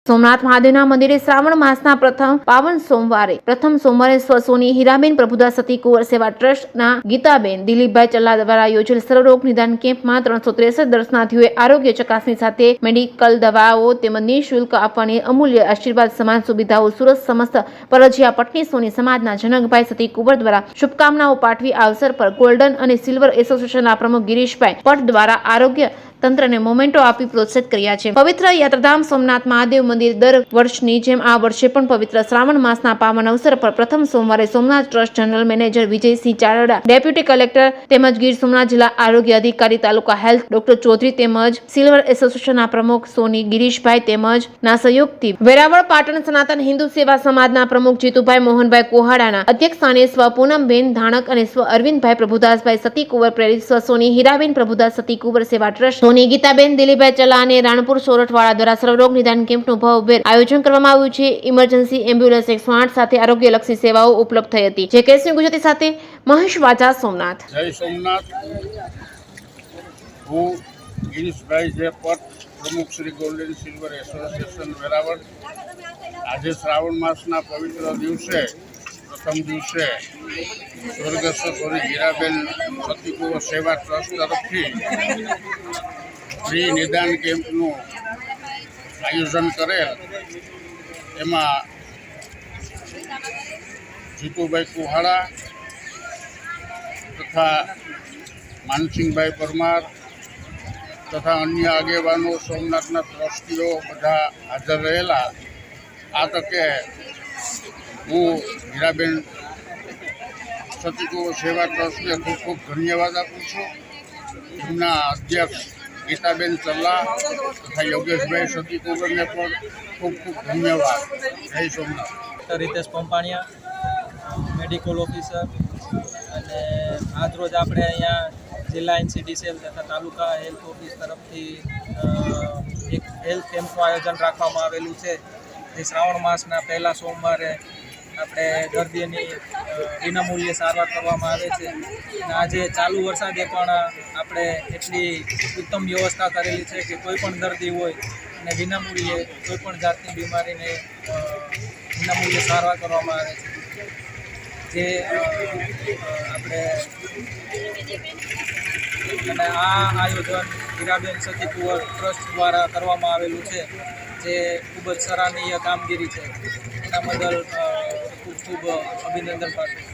સોમનાથ મહાદેવના મંદિરે શ્રાવણ માસના પ્રથમ સોમવારે સ્વસોની હીરાબેન પ્રભુદાસ સતી કુંવર સેવા ટ્રસ્ટના ગીતાબેન દિલીપભાઈ ચલ્લા દ્વારા યોજેલ સર્વરોગ નિદાન કેમ્પમાં 363 દર્શનાર્થીઓએ આરોગ્ય ચકાસણી સાથે મેડિકલ દવાઓ તેમજ નિઃશુલ્ક આપવાની અમૂલ્ય આશીર્વાદ સમાન સુવિધાઓ સુરત સમસ્ત પરજીયા પટની સોની સમાજના જનકભાઈ સતી કુંવર દ્વારા શુભકામનાઓ પાઠવી આ અવસર પર ગોલ્ડન અને સિલ્વર એસોસિએશનના પ્રમુખ ગિરીશભાઈ પટ દ્વારા આરોગ્ય તંત્રને મોમેન્ટો આપી પ્રોત્સાહિત કર્યા છે। પવિત્ર યાત્રાધામ સોમનાથ મહાદેવ મંદિર દર વર્ષની જેમ આ વર્ષે પણ પવિત્ર શ્રાવણ માસના પાવન અવસર પર પ્રથમ સોમવારે Somnath trust general manager Vijaysinh Charda, deputy collector તેમજ ગીર સોમનાથ જિલ્લા આરોગ્ય અધિકારી તાલુકા હેલ્થ ડોક્ટર ચૌધરી તેમજ સિલ્વર એસોસિએશનના પ્રમુખ સોની ગિરીશભાઈ તેમજ ના સહયોગથી વેરાવળ પાટણ સનાતન હિન્દુ સેવા સમાજના પ્રમુખ જીતુભાઈ મોહનભાઈ કોહાડાના અધ્યક્ષસ્થાને સ્વ પૂનમબેન ધાણક અને સ્વ અરવિંદભાઈ પ્રભુદાસભાઈ સતી કુંવર પ્રેરિત સ્વ સોની હીરાબેન પ્રભુદાસ સતી કુંવર સેવા ટ્રસ્ટ સોની ગીતાબેન દિલીપભાઈ ચલ્લા અને રાણપુર સોરઠવાળા દ્વારા સર્વરોગ નિદાન કેમ્પનું ભવ્ય આયોજન કરવામાં આવ્યું છે। ઇમરજન્સી એમ્બ્યુલન્સ 108 સાથે આરોગ્યલક્ષી સેવાઓ ઉપલબ્ધ થઈ હતી। જે કેસની ગુજરાતી સાથે મહેશ વાજા, સોમનાથ। જય સોમનાથ। હું ગિરીશભાઈ જે પટ, પ્રમુખ Shri golden silver association Veraval. આજે શ્રાવણ માસના પવિત્ર દિવસે પ્રથમ દિવસે સ્વર્ગસ્થ સોની હીરાબેન સતી કુંવર સેવા ટ્રસ્ટ તરફથી ફ્રી નિદાન કેમ્પનું આયોજન કરેલ। એમાં જીતુભાઈ કોહાડા તથા માનસિંહભાઈ પરમાર તથા અન્ય આગેવાનો, સોમનાથના ટ્રસ્ટીઓ બધા હાજર રહેલા। આ તકે હું હીરાબેન સતી કુંવર સેવા ટ્રસ્ટને ખૂબ ખૂબ ધન્યવાદ આપું છું। એમના અધ્યક્ષ ગીતાબેન ચલ્લા તથા યોગેશભાઈ સતી કુંવરને પણ ખૂબ ખૂબ ધન્યવાદ। જય સોમનાથ। રીતેશ પંપાણિયા, મેડિકલ ઓફિસર, અને આજરોજ આપણે અહીંયા જિલ્લા એનસીડી સેલ તથા તાલુકા હેલ્થ ઓફિસ તરફથી એક હેલ્થ કેમ્પનું આયોજન રાખવામાં આવેલું છે। જે શ્રાવણ માસના પહેલા સોમવારે આપણે દર્દીઓની વિનામૂલ્યે સારવાર કરવામાં આવે છે। અને આજે ચાલુ વરસાદે પણ આપણે એટલી ઉત્તમ વ્યવસ્થા કરેલી છે કે કોઈ પણ દર્દી હોય અને વિનામૂલ્યે કોઈ પણ જાતની બીમારીને વિનામૂલ્યે સારવાર કરવામાં આવે છે। જે આપણે અને આ આયોજન હીરાબેન સતી કુંવર ટ્રસ્ટ દ્વારા કરવામાં આવેલું છે, જે ખૂબ જ સરાહનીય કામગીરી છે। એના બદલ ખૂબ ખૂબ અભિનંદન પાઠવું છું।